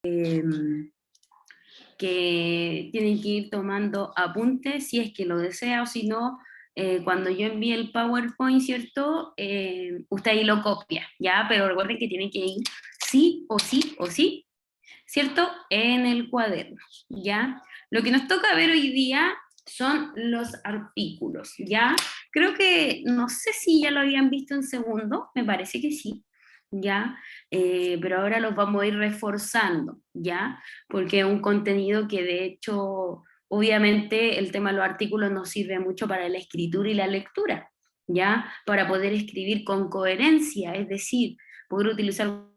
que tienen que ir tomando apuntes si es que lo desea o si no, cuando yo envíe el PowerPoint, ¿cierto? Usted ahí lo copia, ¿ya? Pero recuerden que tienen que ir sí o sí o sí, ¿cierto? En el cuaderno, ¿ya? Lo que nos toca ver hoy día son los artículos, ¿ya? Creo que, no sé si ya lo habían visto en segundo, me parece que sí, ¿ya? Pero ahora los vamos a ir reforzando, ¿ya? Porque es un contenido que de hecho, obviamente el tema de los artículos nos sirve mucho para la escritura y la lectura, ¿ya? Para poder escribir con coherencia, es decir, poder utilizar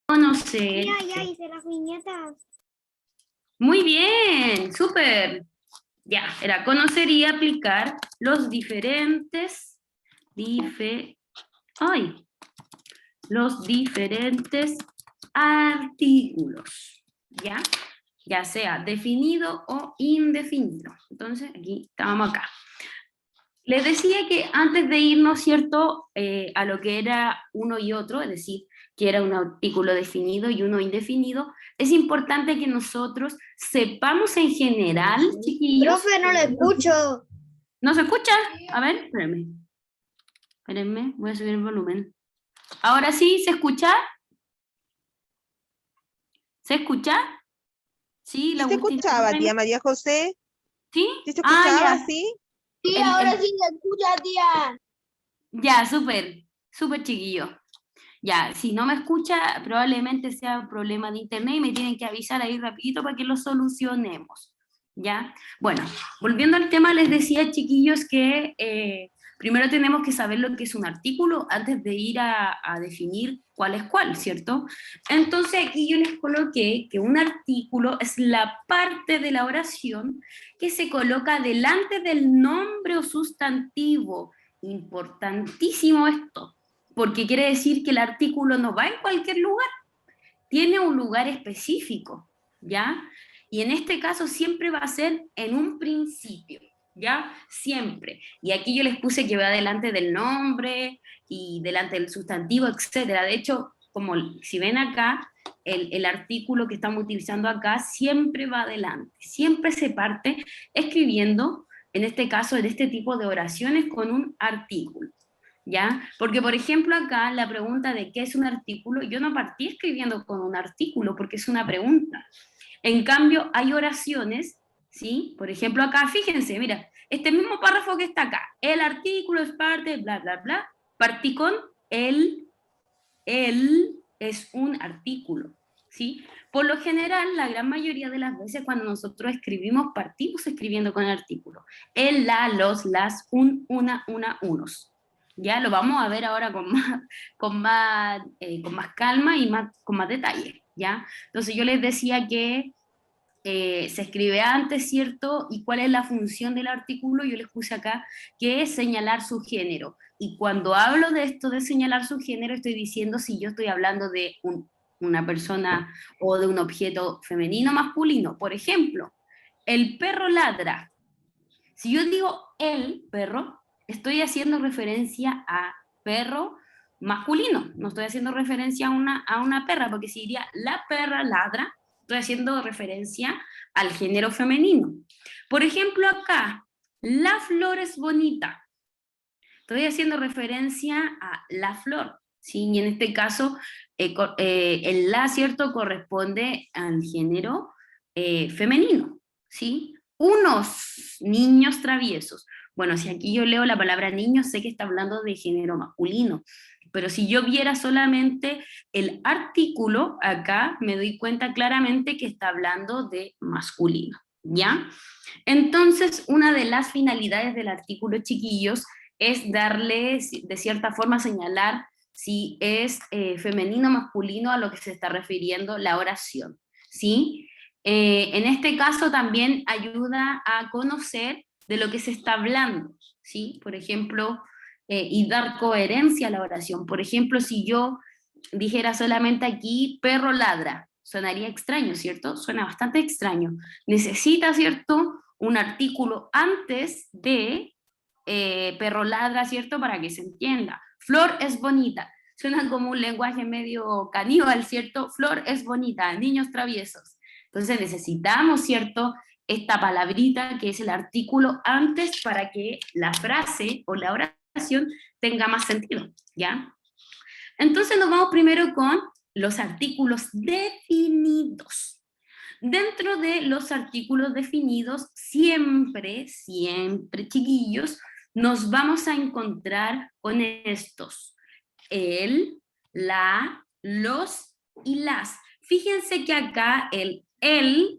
conocer. Ya hice las viñetas. Muy bien, súper. Ya, era conocer y aplicar los ay, los diferentes artículos, ¿ya? Ya sea definido o indefinido. Entonces, aquí estábamos acá. Les decía que antes de irnos, ¿cierto?, a lo que era uno y otro, es decir, que era un artículo definido y uno indefinido, es importante que nosotros sepamos en general, chiquillos. Profe, no lo escucho. ¿No se escucha? A ver, espérenme. Espérenme, voy a subir el volumen. ¿Ahora sí se escucha? ¿Se escucha? Sí, ¿Sí la se Agustina. escuchaba, tía María José? ¿Sí? ¿Sí se Ah, escuchaba, ya. sí? Sí, ahora sí se escucha, tía. Ya, súper, súper chiquillo. Ya, si no me escucha, probablemente sea un problema de internet y me tienen que avisar ahí rapidito para que lo solucionemos. ¿Ya? Bueno, volviendo al tema, les decía, chiquillos, que primero tenemos que saber lo que es un artículo antes de ir a definir cuál es cuál, ¿cierto? Entonces aquí yo les coloqué que un artículo es la parte de la oración que se coloca delante del nombre o sustantivo. Importantísimo esto, porque quiere decir que el artículo no va en cualquier lugar, tiene un lugar específico, ¿ya? Y en este caso siempre va a ser en un principio, ¿ya? Siempre. Y aquí yo les puse que va delante del nombre y delante del sustantivo, etcétera. De hecho, como si ven acá, el artículo que estamos utilizando acá siempre va adelante, siempre se parte escribiendo, en este caso, en este tipo de oraciones con un artículo. ¿Ya? Porque, por ejemplo, acá la pregunta de qué es un artículo, yo no partí escribiendo con un artículo porque es una pregunta. En cambio, hay oraciones, ¿sí? Por ejemplo, acá, fíjense, mira, este mismo párrafo que está acá, el artículo es parte, bla, bla, bla, partí con el es un artículo, ¿sí? Por lo general, la gran mayoría de las veces cuando nosotros escribimos, partimos escribiendo con artículo. El, la, los, las, un, una, unos. Ya lo vamos a ver ahora con más calma y con más detalle, ¿ya? Entonces yo les decía que se escribe antes, ¿cierto? ¿Y cuál es la función del artículo? Yo les puse acá que es señalar su género. Y cuando hablo de esto de señalar su género, estoy diciendo si yo estoy hablando de una persona o de un objeto femenino o masculino. Por ejemplo, el perro ladra. Si yo digo el perro, estoy haciendo referencia a perro masculino, no estoy haciendo referencia a una perra, porque si diría la perra ladra, estoy haciendo referencia al género femenino. Por ejemplo, acá, la flor es bonita, estoy haciendo referencia a la flor, ¿sí? Y en este caso, el la, ¿cierto?, corresponde al género femenino, ¿sí? Unos niños traviesos. Bueno, si aquí yo leo la palabra niño, sé que está hablando de género masculino, pero si yo viera solamente el artículo, acá me doy cuenta claramente que está hablando de masculino, ¿ya? Entonces, una de las finalidades del artículo, chiquillos, es darle, de cierta forma, señalar si es femenino o masculino a lo que se está refiriendo la oración. ¿sí? En este caso también ayuda a conocer de lo que se está hablando, ¿sí? Por ejemplo, y dar coherencia a la oración. Por ejemplo, si yo dijera solamente aquí, perro ladra, sonaría extraño, ¿cierto? Suena bastante extraño. Necesita, ¿cierto?, un artículo antes de perro ladra, ¿cierto?, para que se entienda. Flor es bonita. Suena como un lenguaje medio caníbal, ¿cierto? Flor es bonita, niños traviesos. Entonces necesitamos, ¿cierto?, esta palabrita que es el artículo antes para que la frase o la oración tenga más sentido, ¿ya? Entonces nos vamos primero con los artículos definidos. Dentro de los artículos definidos, siempre, chiquillos, nos vamos a encontrar con estos: el, la, los y las. Fíjense que acá el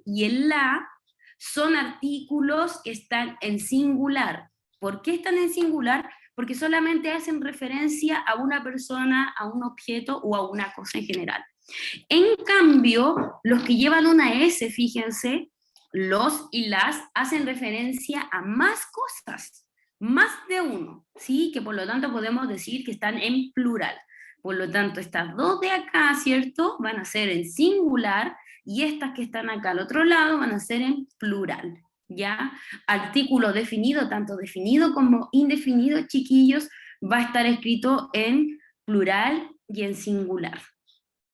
y el la son artículos que están en singular. ¿Por qué están en singular? Porque solamente hacen referencia a una persona, a un objeto o a una cosa en general. En cambio, los que llevan una S, fíjense, los y las hacen referencia a más cosas, más de uno, ¿sí? Que por lo tanto podemos decir que están en plural. Por lo tanto, estas dos de acá, ¿cierto?, van a ser en singular, y estas que están acá al otro lado van a ser en plural, ¿ya? Artículo definido, tanto definido como indefinido, chiquillos, va a estar escrito en plural y en singular,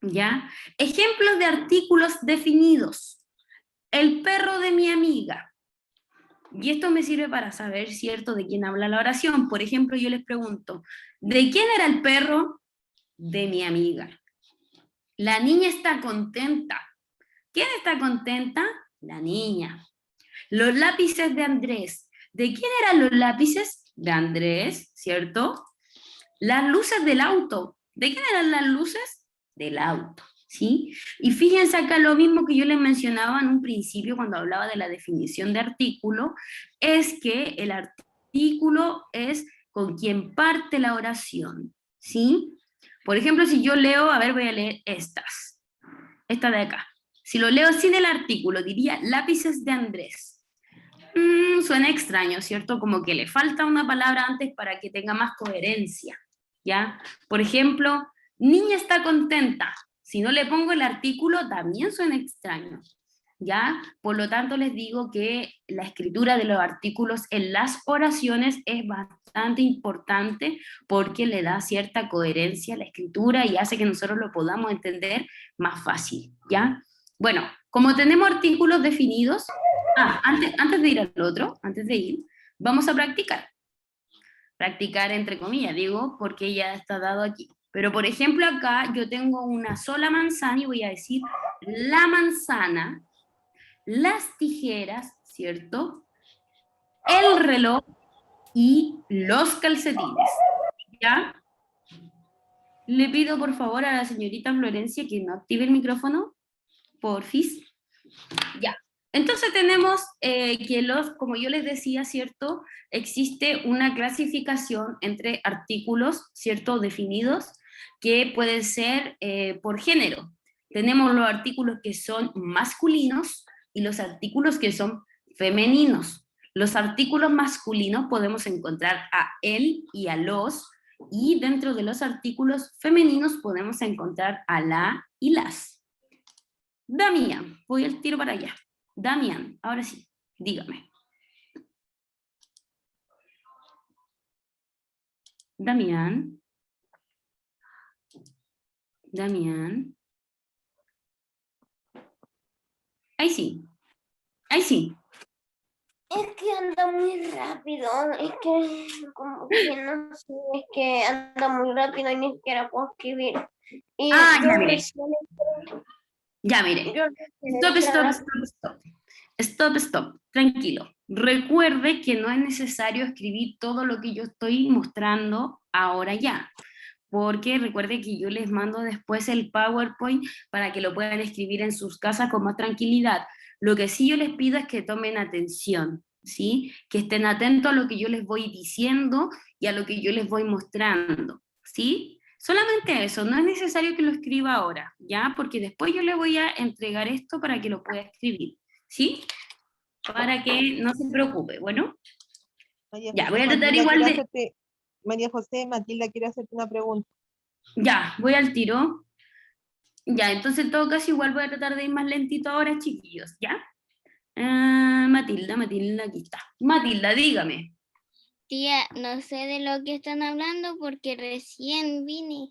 ¿ya? Ejemplos de artículos definidos: el perro de mi amiga. Y esto me sirve para saber, ¿cierto?, de quién habla la oración. Por ejemplo, yo les pregunto, ¿de quién era el perro? De mi amiga. La niña está contenta. ¿Quién está contenta? La niña. Los lápices de Andrés. ¿De quién eran los lápices? De Andrés, ¿cierto? Las luces del auto. ¿De quién eran las luces? Del auto, ¿sí? Y fíjense acá lo mismo que yo les mencionaba en un principio cuando hablaba de la definición de artículo, es que el artículo es con quien parte la oración, ¿sí? Por ejemplo, si yo leo, a ver, voy a leer esta de acá. Si lo leo sin el artículo, diría lápices de Andrés. Suena extraño, ¿cierto? Como que le falta una palabra antes para que tenga más coherencia, ¿ya? Por ejemplo, niña está contenta. Si no le pongo el artículo, también suena extraño, ¿ya? Por lo tanto, les digo que la escritura de los artículos en las oraciones es bastante importante porque le da cierta coherencia a la escritura y hace que nosotros lo podamos entender más fácil, ¿ya? Bueno, como tenemos artículos definidos, antes de ir al otro, antes de ir, vamos a practicar. Practicar entre comillas, digo, porque ya está dado aquí. Pero por ejemplo acá yo tengo una sola manzana y voy a decir la manzana, las tijeras, ¿cierto?, el reloj y los calcetines, ¿ya? Le pido por favor a la señorita Florencia que no active el micrófono, porfis. Ya. Entonces tenemos que como yo les decía, ¿cierto?, existe una clasificación entre artículos, ¿cierto?, definidos, que pueden ser por género. Tenemos los artículos que son masculinos y los artículos que son femeninos. Los artículos masculinos podemos encontrar a él y a los, y dentro de los artículos femeninos podemos encontrar a la y las. Damián, voy al tiro para allá. Damián, ahora sí, dígame. Damián. Damián. Ahí sí. Ahí sí. Es que anda muy rápido, es que como que no sé, es que anda muy rápido y ni siquiera puedo escribir. Y ya miré. Ya miré. Stop. Tranquilo. Recuerde que no es necesario escribir todo lo que yo estoy mostrando ahora ya. Porque recuerde que yo les mando después el PowerPoint para que lo puedan escribir en sus casas con más tranquilidad. Lo que sí yo les pido es que tomen atención, ¿sí? Que estén atentos a lo que yo les voy diciendo y a lo que yo les voy mostrando, ¿sí? Solamente eso, no es necesario que lo escriba ahora, ¿ya? Porque después yo le voy a entregar esto para que lo pueda escribir, ¿sí? Para que no se preocupe, bueno. María Ya, José, voy a tratar Matilda igual quiere de... hacerte, María José, Matilda quiere hacerte una pregunta. Ya, voy al tiro. Ya, entonces en todo caso igual voy a tratar de ir más lentito ahora, chiquillos, ¿ya? Matilda, aquí está. Matilda, dígame. Tía, no sé de lo que están hablando porque recién vine.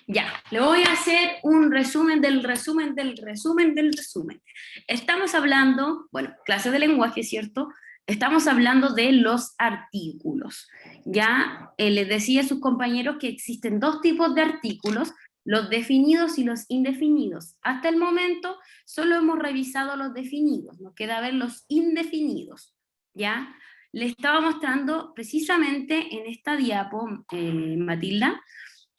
Ya, le voy a hacer un resumen del resumen del resumen del resumen. Estamos hablando, bueno, clase de lenguaje, ¿cierto? Estamos hablando de los artículos. Ya les decía a sus compañeros que existen dos tipos de artículos, los definidos y los indefinidos. Hasta el momento solo hemos revisado los definidos, nos queda ver los indefinidos. ¿Ya? Le estaba mostrando precisamente en esta diapo, Matilda,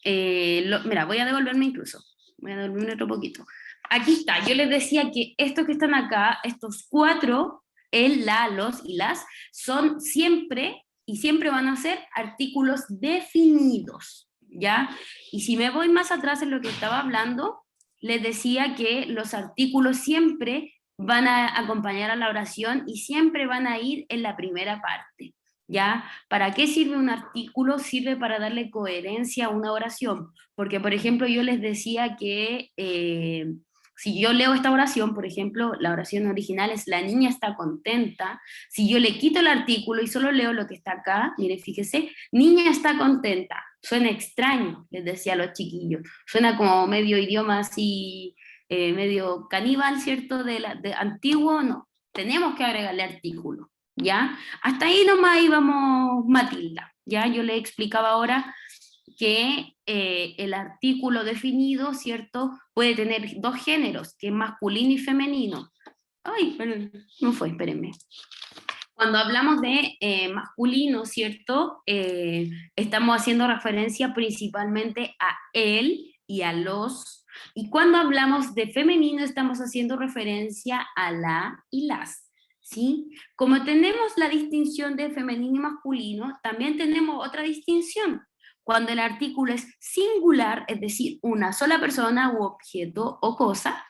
mira, voy a devolverme incluso, voy a devolverme otro poquito. Aquí está, yo les decía que estos que están acá, estos cuatro, el, la, los y las, son siempre y siempre van a ser artículos definidos, ¿ya? Y si me voy más atrás en lo que estaba hablando, les decía que los artículos siempre van a acompañar a la oración y siempre van a ir en la primera parte. ¿Ya? ¿Para qué sirve un artículo? Sirve para darle coherencia a una oración. Porque, por ejemplo, yo les decía que si yo leo esta oración, por ejemplo, la oración original es la niña está contenta. Si yo le quito el artículo y solo leo lo que está acá, mire, fíjese, niña está contenta. Suena extraño, les decía a los chiquillos. Suena como medio idioma así, medio caníbal, ¿cierto? De antiguo, no. Tenemos que agregarle artículo. ¿Ya? Hasta ahí nomás íbamos, Matilda, ¿ya? Yo le explicaba ahora que el artículo definido, ¿cierto? Puede tener dos géneros, que es masculino y femenino. Ay, perdón, no fue, espérenme. Cuando hablamos de masculino, ¿cierto? Estamos haciendo referencia principalmente a él y a los. Y cuando hablamos de femenino, estamos haciendo referencia a la y las. ¿Sí? Como tenemos la distinción de femenino y masculino, también tenemos otra distinción. Cuando el artículo es singular, es decir, una sola persona u objeto o cosa,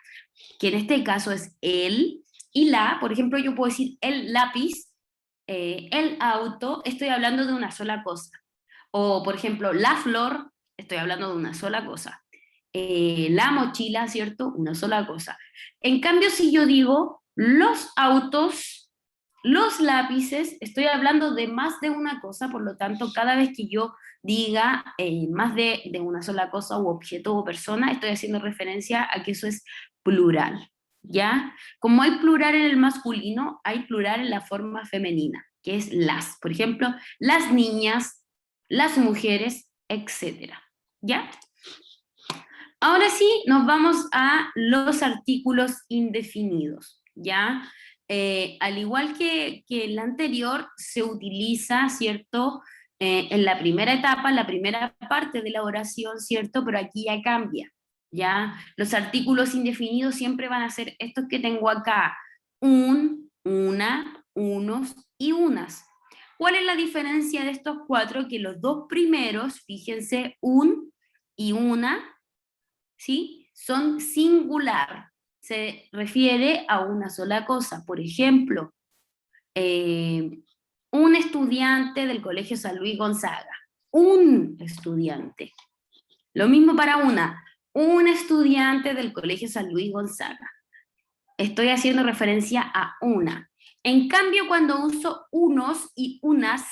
que en este caso es él y la, por ejemplo, yo puedo decir el lápiz, el auto, estoy hablando de una sola cosa. O, por ejemplo, la flor, estoy hablando de una sola cosa. La mochila, ¿cierto? Una sola cosa. En cambio, si yo digo los autos, los lápices, estoy hablando de más de una cosa, por lo tanto, cada vez que yo diga más de una sola cosa o objeto o persona, estoy haciendo referencia a que eso es plural, ¿ya? Como hay plural en el masculino, hay plural en la forma femenina, que es las. Por ejemplo, las niñas, las mujeres, etcétera, ¿ya? Ahora sí, nos vamos a los artículos indefinidos, ¿ya? Al igual que el anterior, se utiliza, ¿cierto? En la primera etapa, en la primera parte de la oración, ¿cierto? Pero aquí ya cambia, ¿ya? Los artículos indefinidos siempre van a ser estos que tengo acá, un, una, unos y unas. ¿Cuál es la diferencia de estos cuatro? Que los dos primeros, fíjense, un y una, ¿sí? Son singular, se refiere a una sola cosa. Por ejemplo, un estudiante del Colegio San Luis Gonzaga, un estudiante. Lo mismo para un estudiante del Colegio San Luis Gonzaga. Estoy haciendo referencia a una. En cambio, cuando uso unos y unas,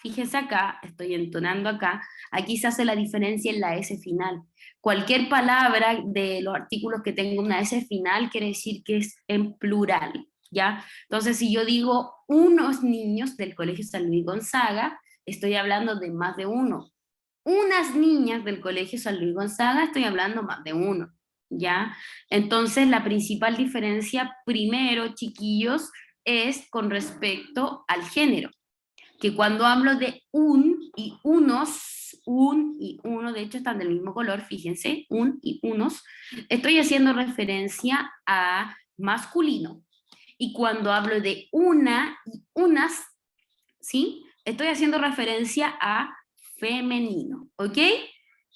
fíjese acá, estoy entonando acá, aquí se hace la diferencia en la S final. Cualquier palabra de los artículos que tenga una S final quiere decir que es en plural, ¿ya? Entonces, si yo digo unos niños del Colegio San Luis Gonzaga, estoy hablando de más de uno. Unas niñas del Colegio San Luis Gonzaga, estoy hablando más de uno, ¿ya? Entonces, la principal diferencia, primero, chiquillos, es con respecto al género, que cuando hablo de un y unos, un y uno, de hecho están del mismo color, fíjense, un y unos, estoy haciendo referencia a masculino. Y cuando hablo de una y unas, ¿sí? Estoy haciendo referencia a femenino, ¿ok?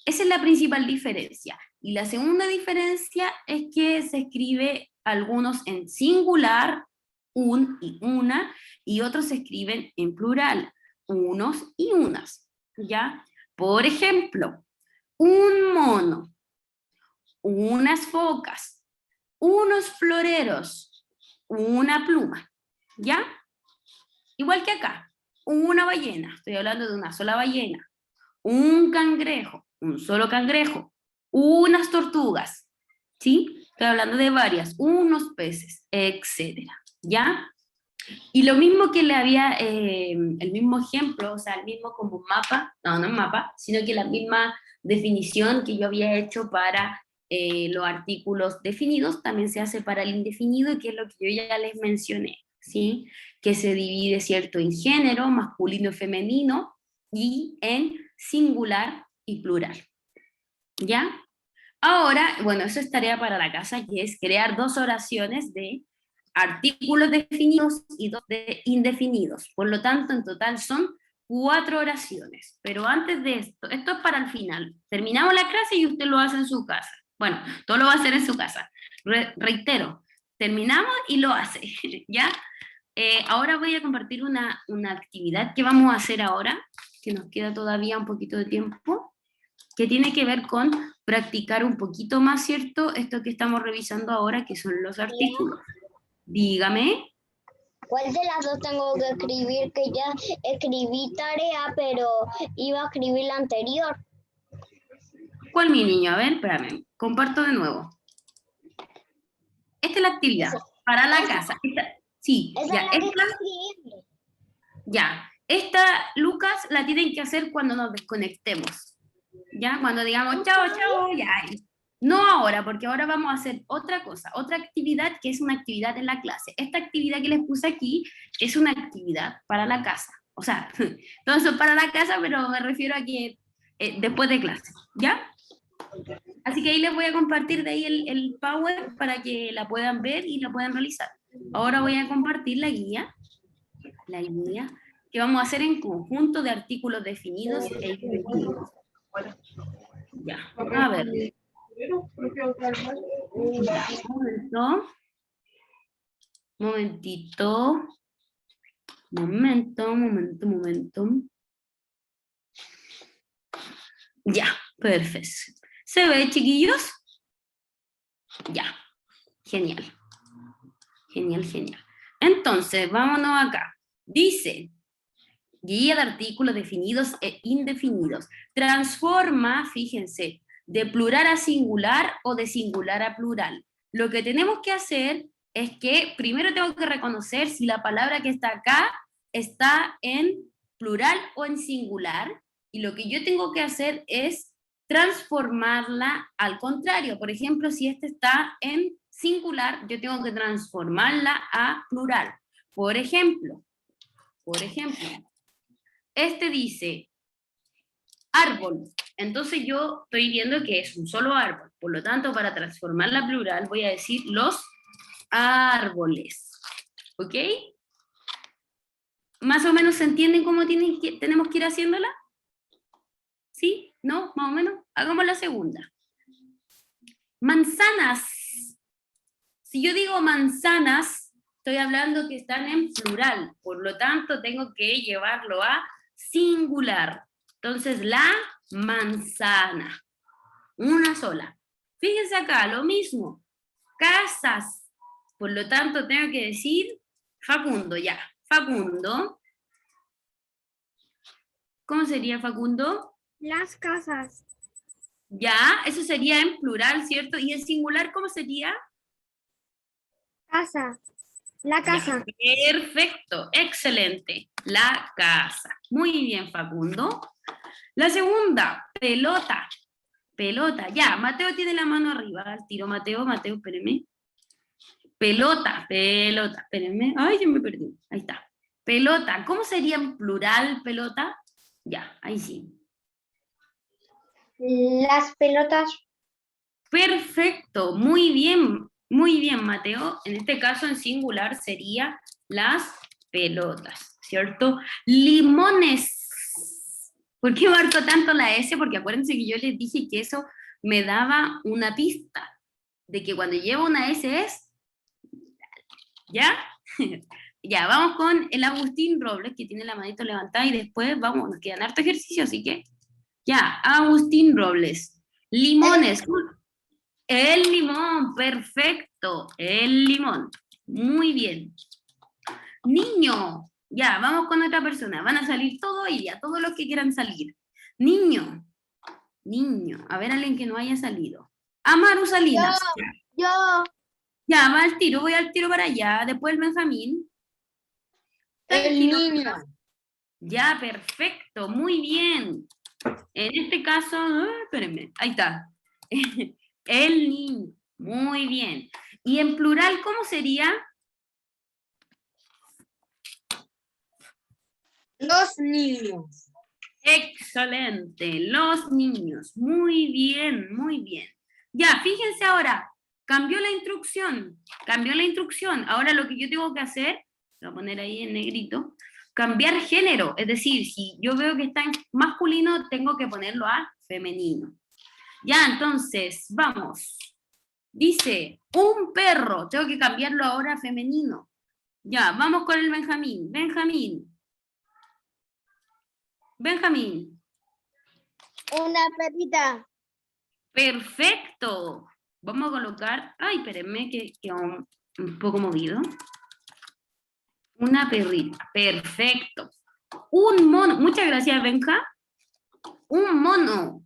Esa es la principal diferencia. Y la segunda diferencia es que se escribe algunos en singular, un y una, y otros se escriben en plural, unos y unas, ¿ya? Por ejemplo, un mono, unas focas, unos floreros, una pluma, ¿ya? Igual que acá, una ballena, estoy hablando de una sola ballena, un cangrejo, un solo cangrejo, unas tortugas, ¿sí? Estoy hablando de varias, unos peces, etcétera, ¿ya? Y lo mismo que le había, el mismo ejemplo, o sea, el mismo como mapa, no es mapa, sino que la misma definición que yo había hecho para los artículos definidos, también se hace para el indefinido, que es lo que yo ya les mencioné, ¿sí? Que se divide, ¿cierto?, en género, masculino y femenino, y en singular y plural, ¿ya? Ahora, bueno, eso es tarea para la casa, que es crear 2 oraciones de artículos definidos y 2 de indefinidos. Por lo tanto, en total son 4 oraciones. Pero antes de esto, esto es para el final. Terminamos la clase y usted lo hace en su casa. Bueno, todo lo va a hacer en su casa. Reitero, terminamos y lo hace, ¿ya? Ahora voy a compartir una actividad que vamos a hacer ahora, que nos queda todavía un poquito de tiempo, que tiene que ver con practicar un poquito más, ¿cierto? Esto que estamos revisando ahora, que son los artículos. Dígame. ¿Cuál de las dos tengo que escribir? Que ya escribí tarea, pero iba a escribir la anterior. ¿Cuál, mi niño? A ver, espérame. Comparto de nuevo. Esta es la actividad para la casa. Sí, Esa ya. es la que estoy escribiendo. Ya. Esta, Lucas, la tienen que hacer cuando nos desconectemos. ¿Ya? Cuando digamos chao, chao, ya. No ahora, porque ahora vamos a hacer otra cosa, otra actividad que es una actividad en la clase. Esta actividad que les puse aquí es una actividad para la casa. O sea, todo eso es para la casa, pero me refiero a que después de clase, ¿ya? Así que ahí les voy a compartir de ahí el Power para que la puedan ver y la puedan realizar. Ahora voy a compartir la guía que vamos a hacer en conjunto de artículos definidos e indefinidos. Ya, a ver. Momento. Ya, perfecto. ¿Se ve, chiquillos? Ya, genial. Genial. Entonces, vámonos acá. Dice, guía de artículos definidos e indefinidos. Transforma, fíjense, de plural a singular o de singular a plural. Lo que tenemos que hacer es que primero tengo que reconocer si la palabra que está acá está en plural o en singular, y lo que yo tengo que hacer es transformarla al contrario. Por ejemplo, si esta está en singular, yo tengo que transformarla a plural. Por ejemplo, este dice árbol. Entonces yo estoy viendo que es un solo árbol. Por lo tanto, para transformarla a plural voy a decir los árboles. ¿Ok? ¿Más o menos se entienden cómo tenemos que ir haciéndola? ¿Sí? ¿No? ¿Más o menos? Hagamos la segunda. Manzanas. Si yo digo manzanas, estoy hablando que están en plural. Por lo tanto, tengo que llevarlo a singular. Entonces, la manzana. Una sola. Fíjense acá, lo mismo. Casas. Por lo tanto, tengo que decir Facundo, ya. Facundo. ¿Cómo sería Facundo? Las casas. Ya, eso sería en plural, ¿cierto? ¿Y en singular cómo sería? Casa. La casa. Ya, perfecto, excelente. La casa. Muy bien, Facundo. La segunda, pelota. Pelota, ya, Mateo tiene la mano arriba. Al tiro, Mateo, espérenme. Pelota, espérenme. Ay, yo me perdí. Ahí está. Pelota, ¿cómo sería en plural pelota? Ya, ahí sí. Las pelotas. Perfecto, muy bien, Mateo. En este caso, en singular, sería las pelotas, ¿cierto? Limones. ¿Por qué marco tanto la S? Porque acuérdense que yo les dije que eso me daba una pista de que cuando lleva una S es, ¿ya? Ya, vamos con el Agustín Robles, que tiene la manito levantada, y después vamos, nos quedan harto ejercicio, así que, ya, Agustín Robles. Limones. El limón, perfecto, el limón. Muy bien. Niño, ya, vamos con otra persona. Van a salir todos ella, todos los que quieran salir. Niño, niño, a ver alguien que no haya salido. Amaru Salinas. Yo. Ya, va al tiro, voy al tiro para allá. Después el Benjamín. El niño. Ya, perfecto, muy bien. En este caso, espérenme, ahí está. El niño, muy bien. Y en plural, ¿cómo sería? Los niños. Excelente, los niños. Muy bien, muy bien. Ya, fíjense ahora, cambió la instrucción. Ahora lo que yo tengo que hacer, lo voy a poner ahí en negrito, cambiar género. Es decir, si yo veo que está en masculino, tengo que ponerlo a femenino. Ya, entonces, vamos. Dice, un perro, tengo que cambiarlo ahora a femenino. Ya, vamos con el Benjamín. Benjamín. Una perrita. Perfecto. Vamos a colocar, ay, espérenme que un poco movido. Una perrita, perfecto. Un mono, muchas gracias, Benja. Un mono.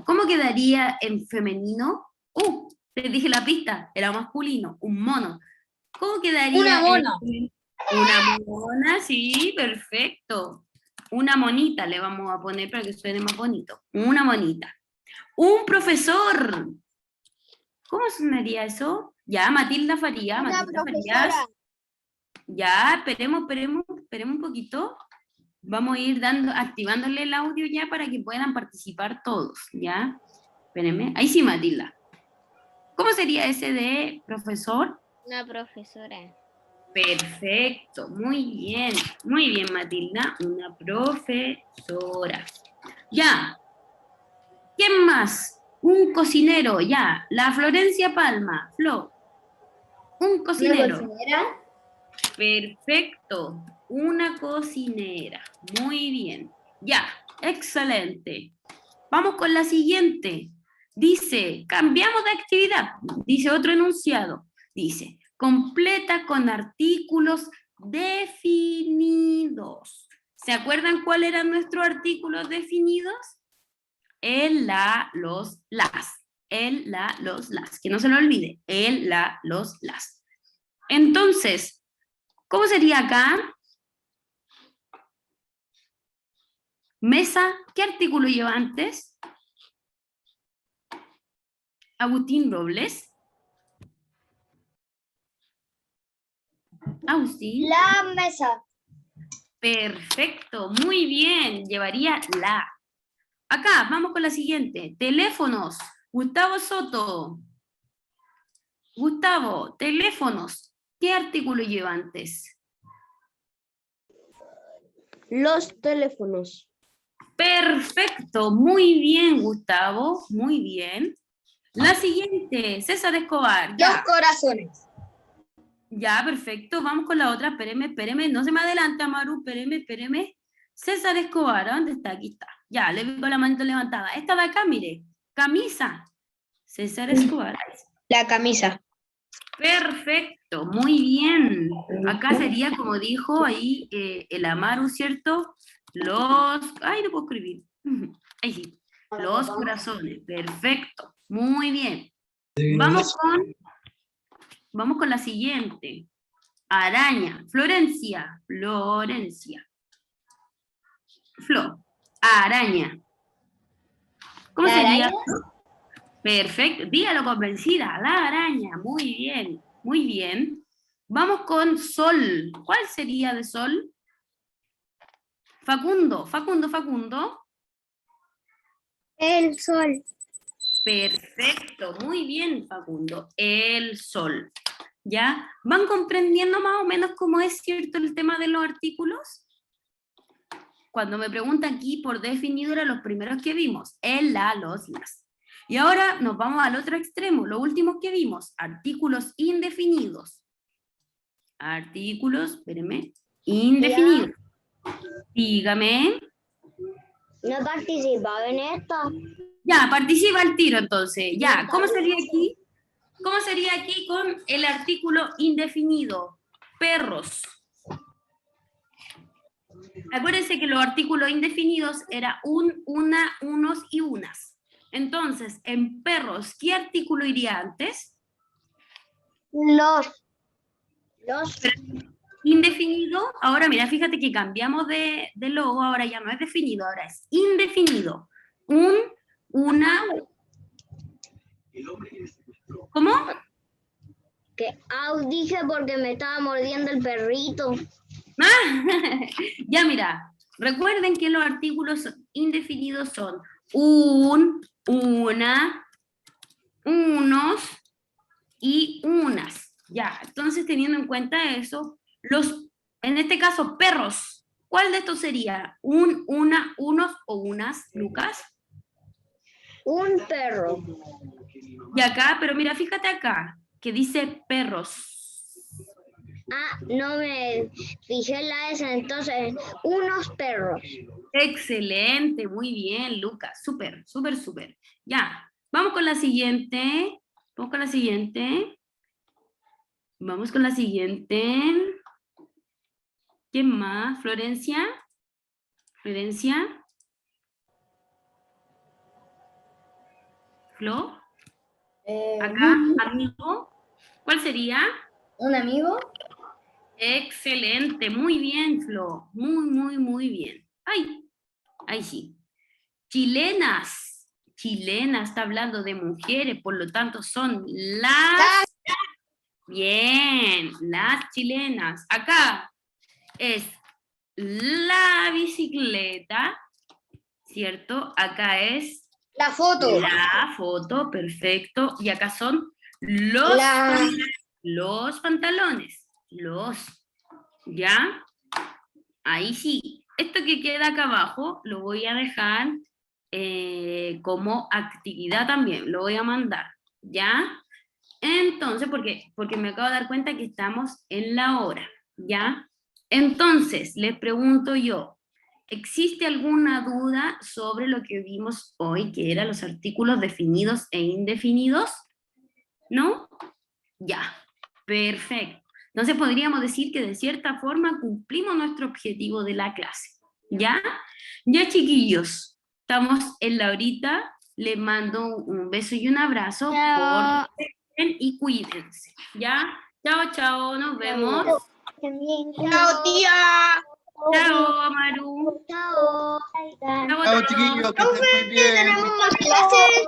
¿Cómo quedaría en femenino? Te dije la pista, era masculino, un mono. ¿Cómo quedaría? Una mona. Una mona, sí, perfecto. Una monita le vamos a poner para que suene más bonito. Una monita. Un profesor. ¿Cómo sonaría eso? Ya, Matilda Farías. Una Matilda profesora. Farías. Ya, esperemos un poquito. Vamos a ir activándole el audio ya para que puedan participar todos, ¿ya? Espérenme. Ahí sí, Matilda. ¿Cómo sería ese de profesor? Una profesora. Perfecto, muy bien, Matilda, una profesora. Ya, ¿quién más? Un cocinero, ya, la Florencia Palma, Flo. Un cocinero. ¿Una cocinera? Perfecto, una cocinera, muy bien. Ya, excelente. Vamos con la siguiente. Dice, cambiamos de actividad, dice otro enunciado. Dice, completa con artículos definidos. ¿Se acuerdan cuáles eran nuestros artículos definidos? El, la, los, las. El, la, los, las. Que no se lo olvide. El, la, los, las. Entonces, ¿cómo sería acá? Mesa, ¿qué artículo lleva antes? Agustín Robles. Agustín. La mesa. Perfecto, muy bien, llevaría la. Acá, vamos con la siguiente. Teléfonos. Gustavo Soto. Gustavo, teléfonos. ¿Qué artículo lleva antes? Los teléfonos. Perfecto, muy bien, Gustavo, muy bien. La siguiente, César Escobar. Ya. Los corazones. Ya, perfecto. Vamos con la otra. Espéreme. No se me adelante, Amaru. Espéreme. César Escobar, ¿dónde está? Aquí está. Ya, le vi con la manito levantada. Esta de acá, mire. Camisa. César Escobar. La camisa. Perfecto, muy bien. Acá sería, como dijo ahí el Amaru, ¿cierto? Ay, no puedo escribir. Ahí sí. Los corazones. Perfecto. Muy bien. Vamos con la siguiente. Araña. Florencia. Flo. Araña. ¿Cómo ¿La sería? araña? Perfecto. Dígalo convencida. La araña. Muy bien. Vamos con sol. ¿Cuál sería de sol? Facundo. El sol. Perfecto. Muy bien, Facundo. El sol. ¿Ya? ¿Van comprendiendo más o menos cómo es cierto el tema de los artículos? cuando me pregunta aquí por definido, eran los primeros que vimos, el, la, los, las. Y ahora nos vamos al otro extremo, lo último que vimos, artículos indefinidos. Artículos, espérenme, indefinidos. Dígame. No he participado en esto. Ya, participa el tiro entonces. Ya, ¿cómo sería aquí? ¿Cómo sería aquí con el artículo indefinido? Perros. Acuérdense que los artículos indefinidos era un, una, unos y unas. Entonces, en perros, ¿qué artículo iría antes? Los. Indefinido. Ahora mira, fíjate que cambiamos de logo, ahora ya no es definido, ahora es indefinido. Un, una. ¿Cómo? Que dije porque me estaba mordiendo el perrito. Ya mira, recuerden que los artículos indefinidos son un, una, unos y unas. Ya, entonces teniendo en cuenta eso, en este caso, perros, ¿cuál de estos sería? Un, una, unos o unas, Lucas? Un perro. Y acá, pero mira, fíjate acá, que dice perros. No me fijé en la S, entonces, unos perros. Excelente, muy bien, Lucas, súper, súper, súper. Ya, vamos con la siguiente. Vamos con la siguiente. Vamos con la siguiente. ¿Quién más? ¿Florencia? ¿Florencia? ¿Flo? Acá, amigo. ¿Cuál sería? ¿Un amigo? Excelente, muy bien, Flo. Muy, muy, muy bien. Ay, ahí sí. Chilenas. Chilenas, está hablando de mujeres, por lo tanto son las... Bien, las chilenas. Acá es la bicicleta, ¿cierto? Acá es La foto. la foto, perfecto. Y acá son los pantalones. ¿Ya? Ahí sí. Esto que queda acá abajo lo voy a dejar como actividad también. Lo voy a mandar. ¿Ya? Entonces, porque me acabo de dar cuenta que estamos en la hora. ¿Ya? Entonces, les pregunto yo, ¿existe alguna duda sobre lo que vimos hoy, que eran los artículos definidos e indefinidos? ¿No? Ya, perfecto. Entonces podríamos decir que de cierta forma cumplimos nuestro objetivo de la clase. ¿Ya? Ya, chiquillos, estamos en la horita. Les mando un beso y un abrazo. Chao. Y cuídense. ¿Ya? Chao, chao, nos vemos. Chao, tía. Chao, Maru. Chao. Chao, Chao, chiquillos, que estén muy bien. Tenemos más clases.